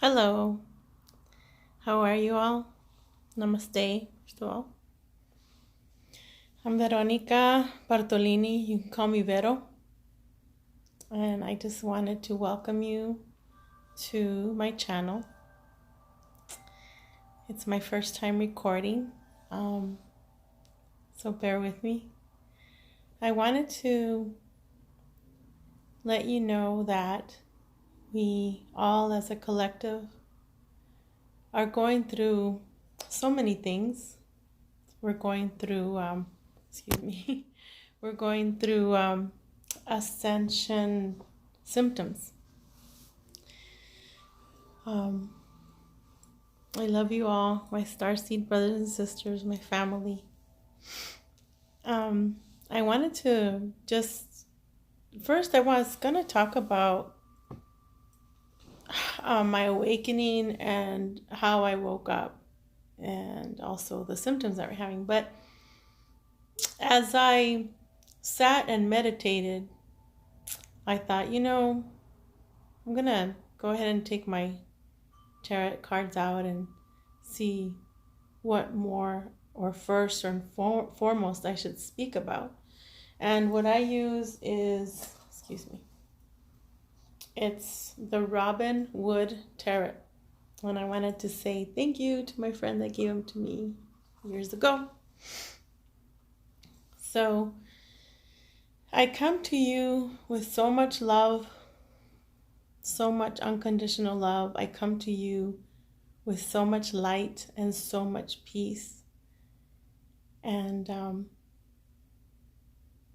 Hello, how are you all? Namaste, first of all. I'm Veronica Bartolini. You can call me Vero. And I just wanted to welcome you to my channel. It's my first time recording, so bear with me. I wanted to let you know that we all as a collective are going through so many things. We're going through, we're going through ascension symptoms. I love you all, my starseed brothers and sisters, my family. I wanted to first I was going to talk about my awakening and how I woke up and also the symptoms that we're having. But as I sat and meditated, I thought, I'm going to go ahead and take my tarot cards out and see what more or first or foremost I should speak about. And what I use is, it's the Robin Wood Tarot. And I wanted to say thank you to my friend that gave them to me years ago. So I come to you with so much love, so much unconditional love. I come to you with so much light and so much peace. And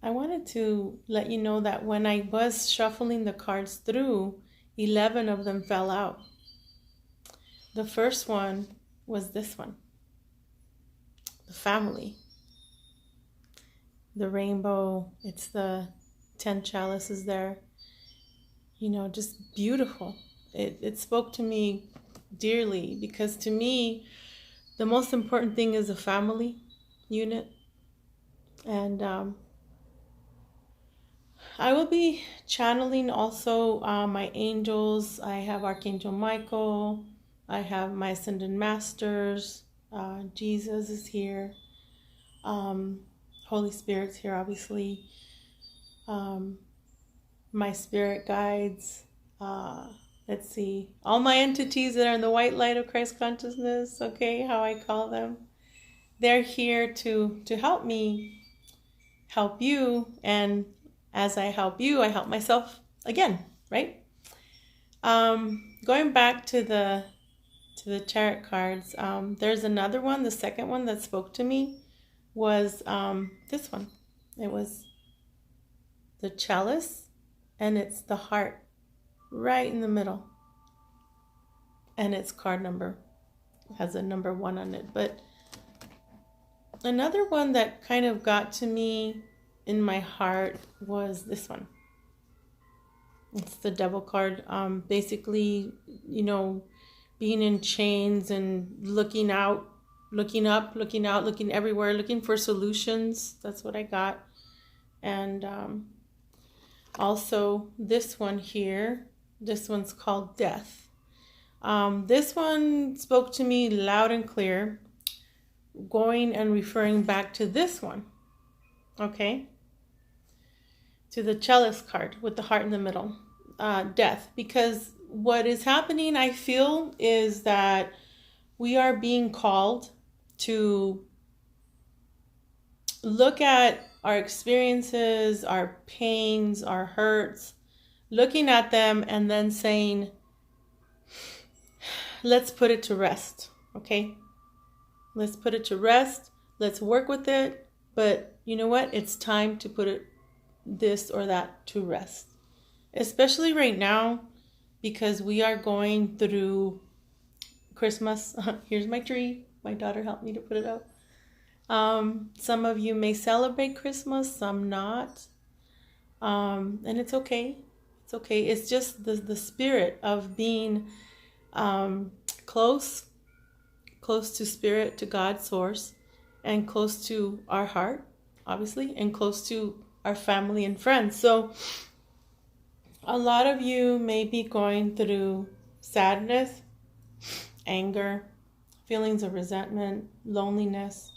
I wanted to let you know that when I was shuffling the cards through, 11 of them fell out. The first one was this one, the family. The rainbow, it's the 10 chalices there. Just beautiful. It spoke to me dearly because to me, the most important thing is a family unit. And I will be channeling also my angels. I have Archangel Michael. I have my Ascended Masters. Jesus is here. Holy Spirit's here, obviously. My spirit guides. Let's see. All my entities that are in the white light of Christ consciousness, okay, how I call them. They're here to help me, help you, and as I help you, I help myself again, right? Going back to the tarot cards, there's another one, the second one that spoke to me was this one. It was the chalice, and it's the heart right in the middle. And its card number has a number 1 on it. But another one that kind of got to me in my heart was this one. It's the devil card. Basically, being in chains and looking out, looking up, looking out, looking everywhere, looking for solutions. That's what I got. And also this one here, this one's called death. This one spoke to me loud and clear, going and referring back to this one, okay? To the chalice card with the heart in the middle, death. Because what is happening, I feel, is that we are being called to look at our experiences, our pains, our hurts, looking at them and then saying, let's put it to rest, okay? Let's put it to rest. Let's work with it. But you know what? It's time to put this or that to rest. Especially right now, because we are going through Christmas. Here's my tree. My daughter helped me to put it up. Some of you may celebrate Christmas, some not. And it's okay. It's okay. It's just the spirit of being close to spirit, to God's source, and close to our heart, obviously, and close to our family and friends. So a lot of you may be going through sadness, anger, feelings of resentment, loneliness.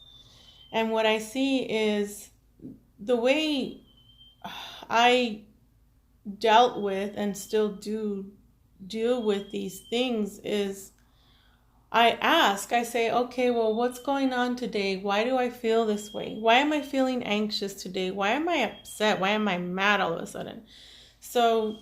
And what I see is the way I dealt with and still do deal with these things is I say, okay, well, what's going on today? Why do I feel this way? Why am I feeling anxious today? Why am I upset? Why am I mad all of a sudden? So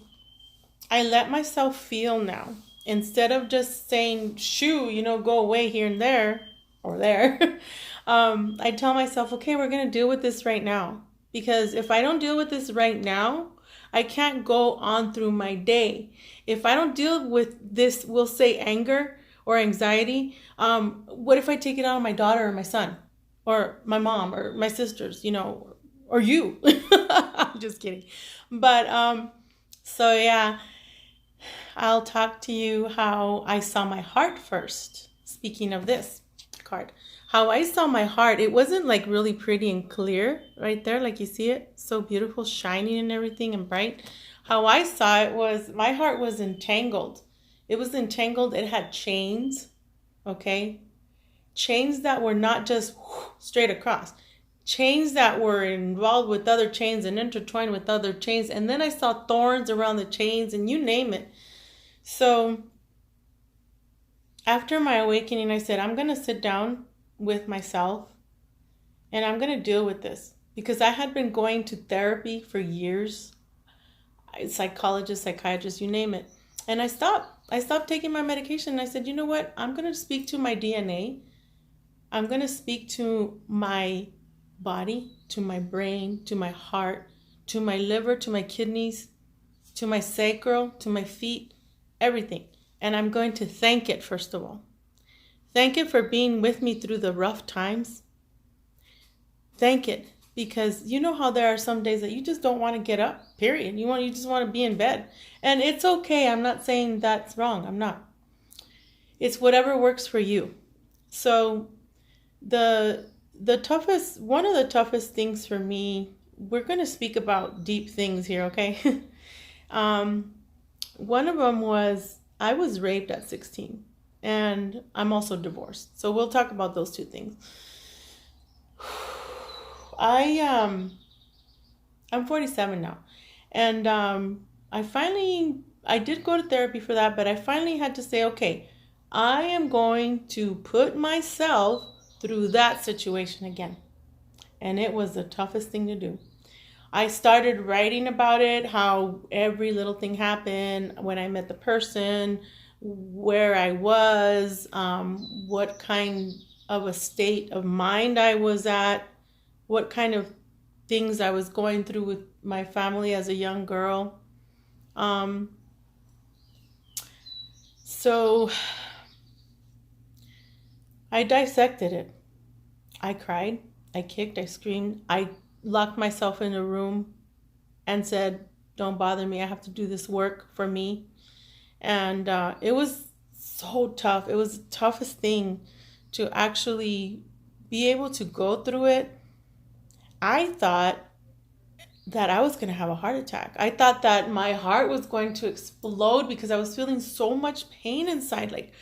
I let myself feel now. Instead of just saying, shoo, go away here and there or there, I tell myself, okay, we're going to deal with this right now. Because if I don't deal with this right now, I can't go on through my day. If I don't deal with this, we'll say anger or anxiety, what if I take it out on my daughter or my son or my mom or my sisters, or you? I'm just kidding. But so yeah, I'll talk to you how I saw my heart first. Speaking of this card, how I saw my heart, it wasn't like really pretty and clear right there, like you see it, so beautiful, shining and everything and bright. How I saw it was my heart was entangled. It was entangled. It had chains, okay? Chains that were not just straight across. Chains that were involved with other chains and intertwined with other chains. And then I saw thorns around the chains and you name it. So after my awakening, I said, I'm going to sit down with myself and I'm going to deal with this. Because I had been going to therapy for years. Psychologist, psychiatrist, you name it. And I stopped taking my medication. And I said, you know what? I'm going to speak to my DNA. I'm going to speak to my body, to my brain, to my heart, to my liver, to my kidneys, to my sacral, to my feet, everything. And I'm going to thank it, first of all. Thank it for being with me through the rough times. Thank it. Because you know how there are some days that you just don't want to get up, period. You just want to be in bed. And it's okay. I'm not saying that's wrong. I'm not. It's whatever works for you. So one of the toughest things for me, we're going to speak about deep things here, okay? One of them was I was raped at 16 and I'm also divorced. So we'll talk about those two things. I'm 47 now, and I did go to therapy for that, but I finally had to say, okay, I am going to put myself through that situation again. And it was the toughest thing to do. I started writing about it, how every little thing happened, when I met the person, where I was, what kind of a state of mind I was at, what kind of things I was going through with my family as a young girl. So I dissected it. I cried, I kicked, I screamed, I locked myself in a room and said, don't bother me, I have to do this work for me. And it was so tough. It was the toughest thing to actually be able to go through it. I thought that I was going to have a heart attack. I thought that my heart was going to explode because I was feeling so much pain inside. Like,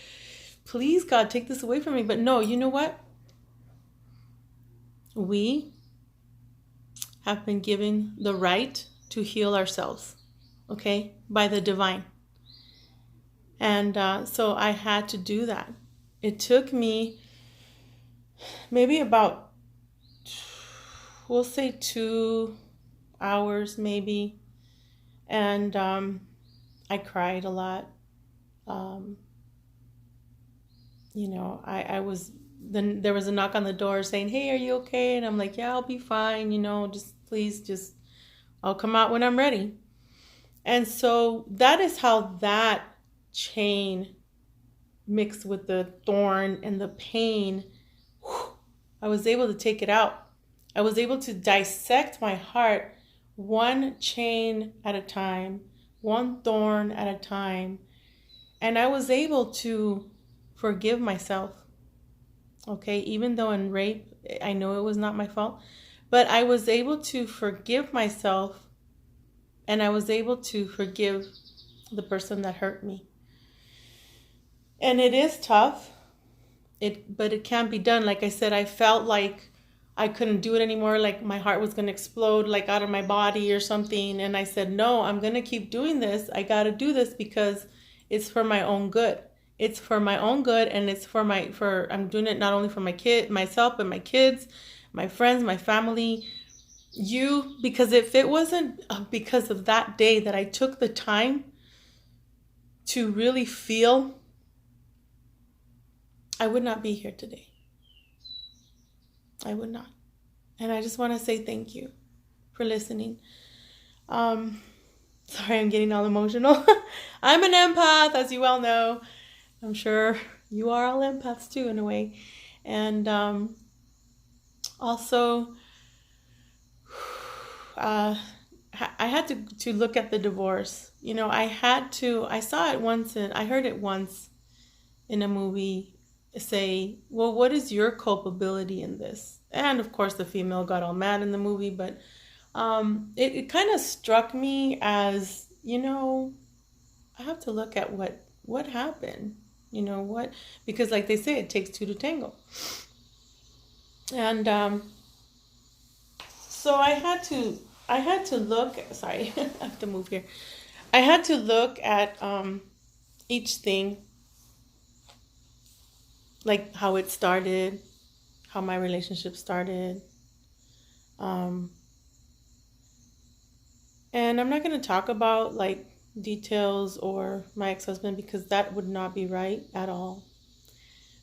please, God, take this away from me. But no, you know what? We have been given the right to heal ourselves, okay, by the divine. And so I had to do that. It took me maybe about, we'll say 2 hours maybe. And I cried a lot. Then there was a knock on the door saying, hey, are you okay? And I'm like, yeah, I'll be fine. Just I'll come out when I'm ready. And so that is how that chain mixed with the thorn and the pain, I was able to take it out. I was able to dissect my heart one chain at a time, one thorn at a time. And I was able to forgive myself. Okay, even though in rape, I know it was not my fault, but I was able to forgive myself and I was able to forgive the person that hurt me. And it is tough. But it can be done. Like I said, I felt like I couldn't do it anymore, like my heart was going to explode like out of my body or something, and I said, "No, I'm going to keep doing this. I got to do this because it's for my own good. It's for my own good, and it's for I'm doing it not only for myself, but my kids, my friends, my family, you, because if it wasn't because of that day that I took the time to really feel, I would not be here today. I would not. And I just want to say thank you for listening. Sorry, I'm getting all emotional. I'm an empath, as you all know. I'm sure you are all empaths too, in a way. And also, I had to look at the divorce. I saw it once, and I heard it once in a movie say, well, what is your culpability in this? And of course, the female got all mad in the movie, but it kind of struck me as, I have to look at what happened, because like they say, it takes two to tango. And so I had to look, sorry, I have to move here. I had to look at each thing, like how it started, how my relationship started. And I'm not going to talk about like details or my ex-husband because that would not be right at all.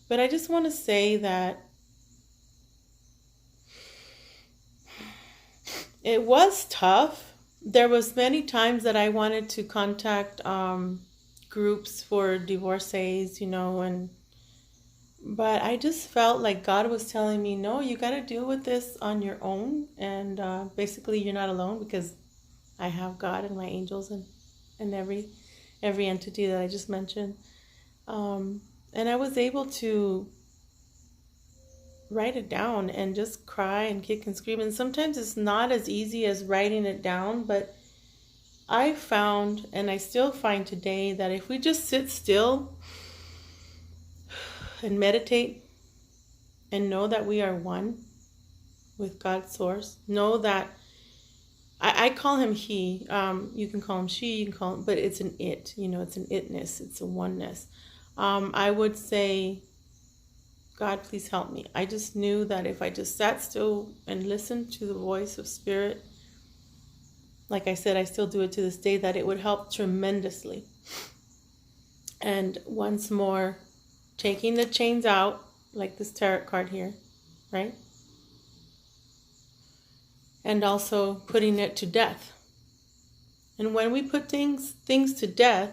But I just want to say that it was tough. There was many times that I wanted to contact groups for divorcees, but I just felt like God was telling me, no, you got to deal with this on your own. And basically, you're not alone because I have God and my angels and every entity that I just mentioned. And I was able to write it down and just cry and kick and scream. And sometimes it's not as easy as writing it down, but I found, and I still find today, that if we just sit still and meditate and know that we are one with God's source, know that I call him he, you can call him she, you can call him, but it's an it, it's an itness, it's a oneness. I would say, God, please help me. I just knew that if I just sat still and listened to the voice of Spirit, like I said, I still do it to this day, that it would help tremendously. And once more, taking the chains out, like this tarot card here, right? And also putting it to death. And when we put things to death,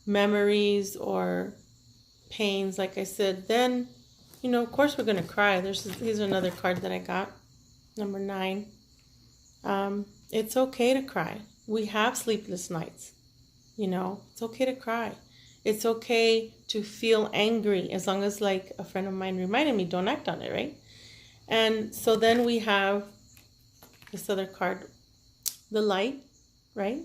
memories or pains, like I said, then, of course we're going to cry. Here's another card that I got, number 9. It's okay to cry. We have sleepless nights. It's okay to cry. It's okay to feel angry, as long as, like a friend of mine reminded me, don't act on it, right? And so then we have this other card, the light, right?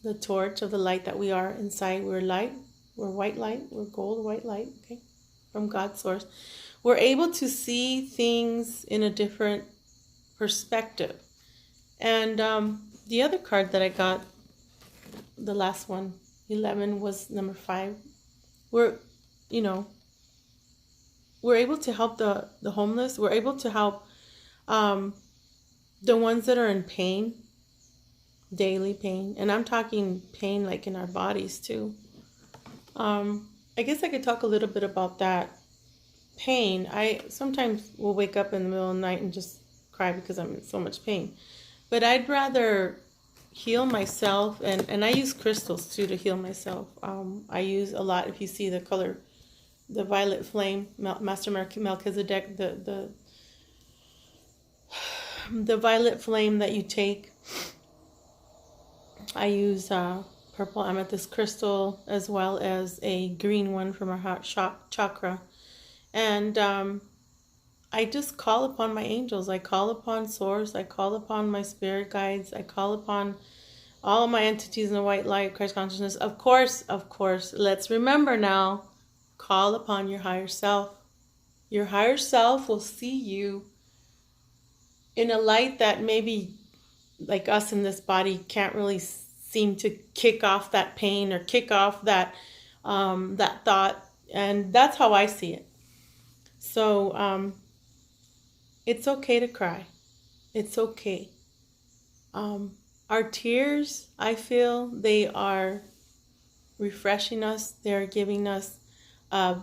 The torch of the light that we are inside. We're light. We're white light. We're gold, white light, okay? From God's source. We're able to see things in a different perspective. And the other card that I got, the last one, 11, was number 5. We're able to help the homeless. We're able to help the ones that are in pain, daily pain. And I'm talking pain like in our bodies too. I guess I could talk a little bit about that. Pain. I sometimes will wake up in the middle of the night and just cry because I'm in so much pain. But I'd rather heal myself, and I use crystals too to heal myself. I use a lot, if you see the color, the violet flame, Master Melchizedek, the violet flame that you take. I use purple amethyst crystal as well as a green one from our heart chakra. And I just call upon my angels. I call upon Source. I call upon my spirit guides. I call upon all my entities in the white light, Christ consciousness. Of course, let's remember now, call upon your higher self. Your higher self will see you in a light that maybe like us in this body can't really seem to kick off that pain or kick off that thought. And that's how I see it. So it's okay to cry. It's okay. Our tears, I feel, they are refreshing us. They're giving us a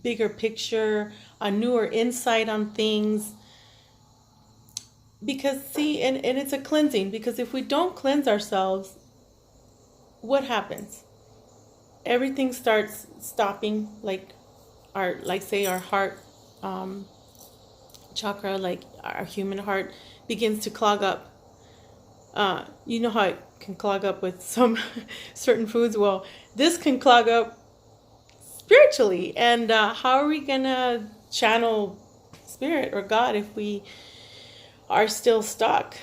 bigger picture, a newer insight on things. Because, see, and it's a cleansing. Because if we don't cleanse ourselves, what happens? Everything starts stopping, like say our heart chakra, like our human heart begins to clog up. You know how it can clog up with some certain foods? Well, this can clog up spiritually. And how are we going to channel spirit or God if we are still stuck?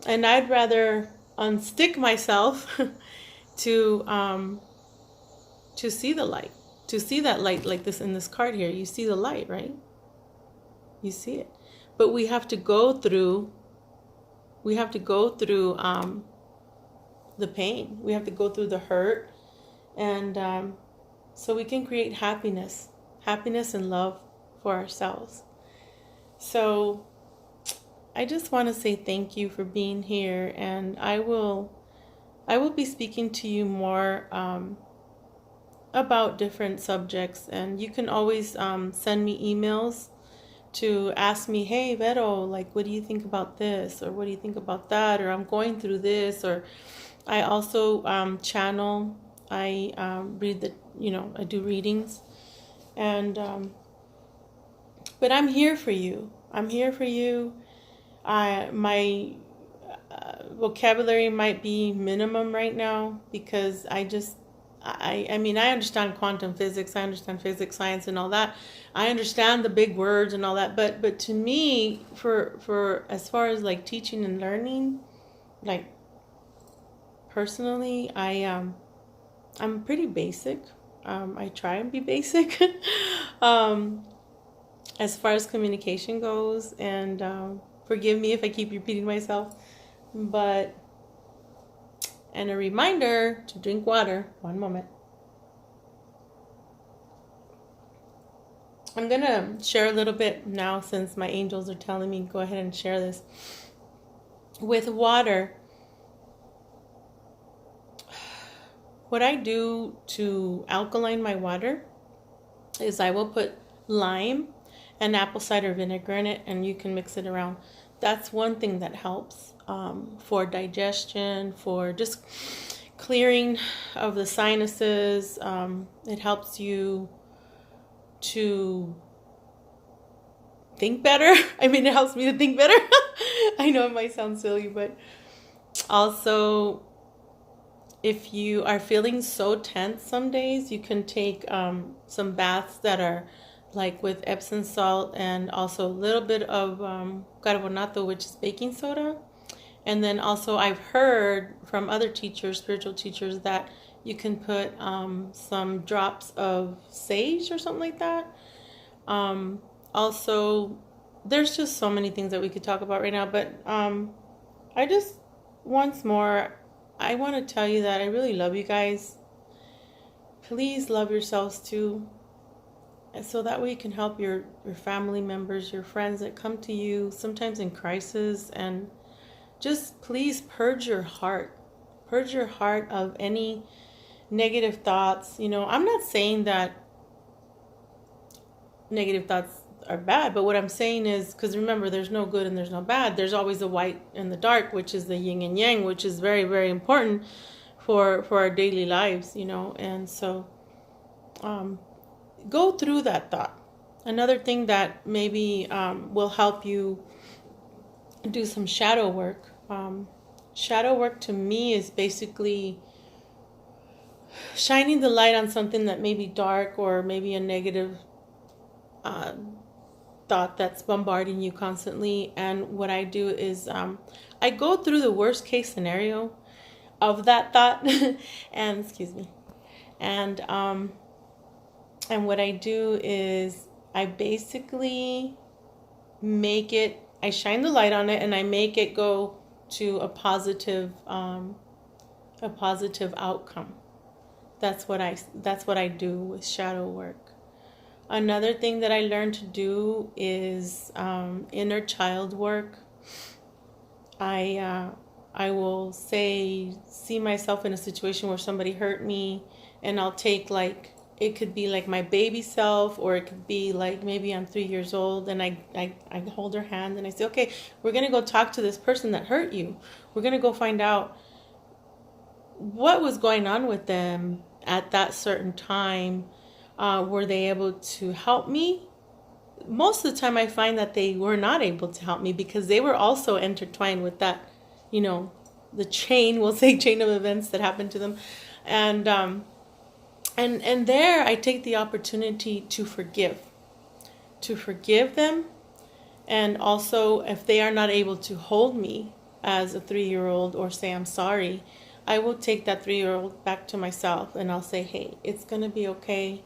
And I'd rather unstick myself to see the light, to see that light, like this in this card here. You see the light, right? You see it. But we have to go through the pain. We have to go through the hurt. And so we can create happiness and love for ourselves. So I just want to say thank you for being here. And I will be speaking to you more about different subjects. And you can always send me emails to ask me, hey, Vero, like, what do you think about this? Or what do you think about that? Or I'm going through this. Or I also channel. I read I do readings. And, but I'm here for you. I'm here for you. My vocabulary might be minimum right now because I mean, I understand quantum physics, I understand physics, science, and all that. I understand the big words and all that. But to me, for as far as like teaching and learning, like personally, I'm pretty basic. I try and be basic as far as communication goes. And forgive me if I keep repeating myself. And a reminder to drink water. One moment. I'm going to share a little bit now since my angels are telling me go ahead and share this. With water, what I do to alkaline my water is I will put lime and apple cider vinegar in it, and you can mix it around. That's one thing that helps for digestion, for just clearing of the sinuses. It helps you to think better. I mean, it helps me to think better. I know it might sound silly, but also if you are feeling so tense some days, you can take some baths that are like with Epsom salt and also a little bit of carbonato, which is baking soda. And then also I've heard from other teachers, spiritual teachers, that you can put some drops of sage or something like that. Also, there's just so many things that we could talk about right now. But I just, once more, I want to tell you that I really love you guys. Please love yourselves too. And so that way you can help your family members, your friends that come to you sometimes in crisis. And just please purge your heart. Purge your heart of any negative thoughts. You know, I'm not saying that negative thoughts are bad, but what I'm saying is, because remember, there's no good and there's no bad. There's always the white and the dark, which is the yin and yang, which is very, very important for our daily lives, you know. And so go through that thought. Another thing that maybe will help you do some shadow work. Shadow work to me is basically shining the light on something that may be dark or maybe a negative thought that's bombarding you constantly. And what I do is I go through the worst case scenario. of that thought. And excuse me. And what I do is I basically I shine the light on it and I make it go to a positive outcome. That's what I do with shadow work. Another thing that I learned to do is inner child work. I will see myself in a situation where somebody hurt me, and I'll take it could be like my baby self, or it could be like maybe I'm 3 years old, and I hold her hand and I say, okay, we're gonna go talk to this person that hurt you. We're gonna go find out what was going on with them at that certain time. Were they able to help me? Most of the time I find that they were not able to help me because they were also intertwined with that, the chain, we'll say chain of events that happened to them. And there I take the opportunity to forgive them. And also, if they are not able to hold me as a 3-year-old or say I'm sorry, I will take that 3-year-old back to myself and I'll say, hey, it's going to be okay.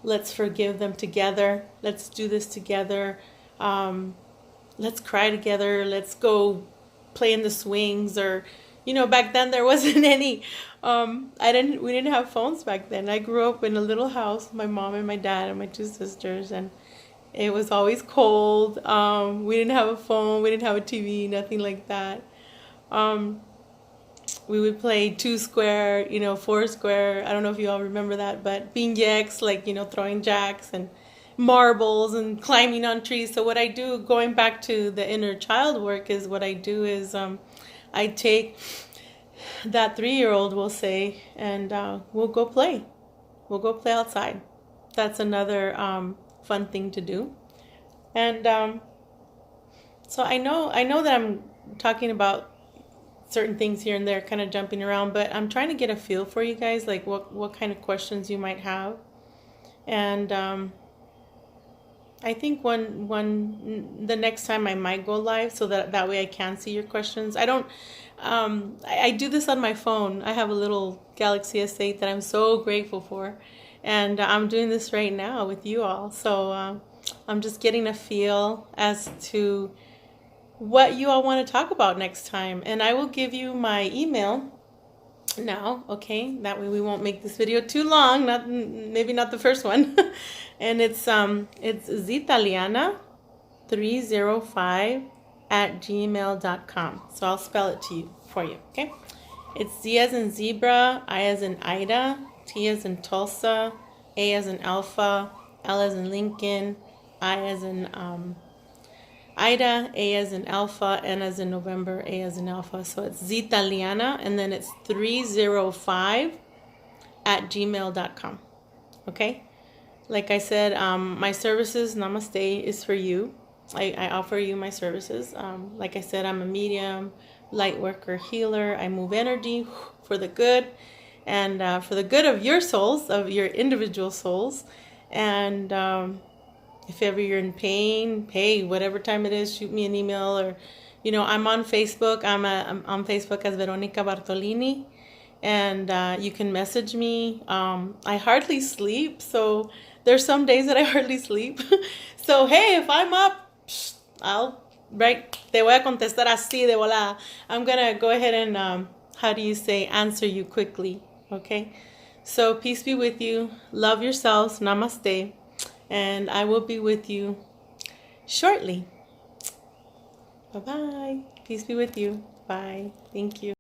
Let's forgive them together. Let's do this together. Let's cry together. Let's go play in the swings. Or, back then there wasn't any, we didn't have phones back then. I grew up in a little house, my mom and my dad and my 2 sisters, and it was always cold. We didn't have a phone. We didn't have a TV, nothing like that. We would play 2 square, 4 square. I don't know if you all remember that, but bingyeks, throwing jacks and marbles and climbing on trees. So what I do, going back to the inner child work, is what I do is I take that 3-year-old, we'll say, and we'll go play. We'll go play outside. That's another fun thing to do. And so I know that I'm talking about certain things here and there, kind of jumping around, but I'm trying to get a feel for you guys, like what kind of questions you might have. And I think the next time I might go live, so that way I can see your questions. I don't I do this on my phone. I have a little Galaxy S8 that I'm so grateful for, and I'm doing this right now with you all. So I'm just getting a feel as to what you all want to talk about next time. And I will give you my email now, okay? That way we won't make this video too long, maybe not the first one. And it's zitaliana305@gmail.com. So I'll spell it for you, okay? It's Z as in zebra, I as in Ida, T as in Tulsa, A as in Alpha, L as in Lincoln, I as in Ida, A as in Alpha, N as in November, A as in Alpha. So it's Zitaliana, and then it's 305@gmail.com. Okay? Like I said, my services, Namaste, is for you. I offer you my services. Like I said, I'm a medium, light worker, healer. I move energy for the good, and for the good of your souls, of your individual souls. And if ever you're in pain, hey, whatever time it is, shoot me an email. Or, I'm on Facebook. I'm on Facebook as Veronica Bartolini. And you can message me. I hardly sleep, so there's some days that I hardly sleep. So, hey, if I'm up, te voy a contestar así de volada. I'm going to go ahead and, answer you quickly, okay? So, peace be with you. Love yourselves. Namaste. And I will be with you shortly. Bye-bye. Peace be with you. Bye. Thank you.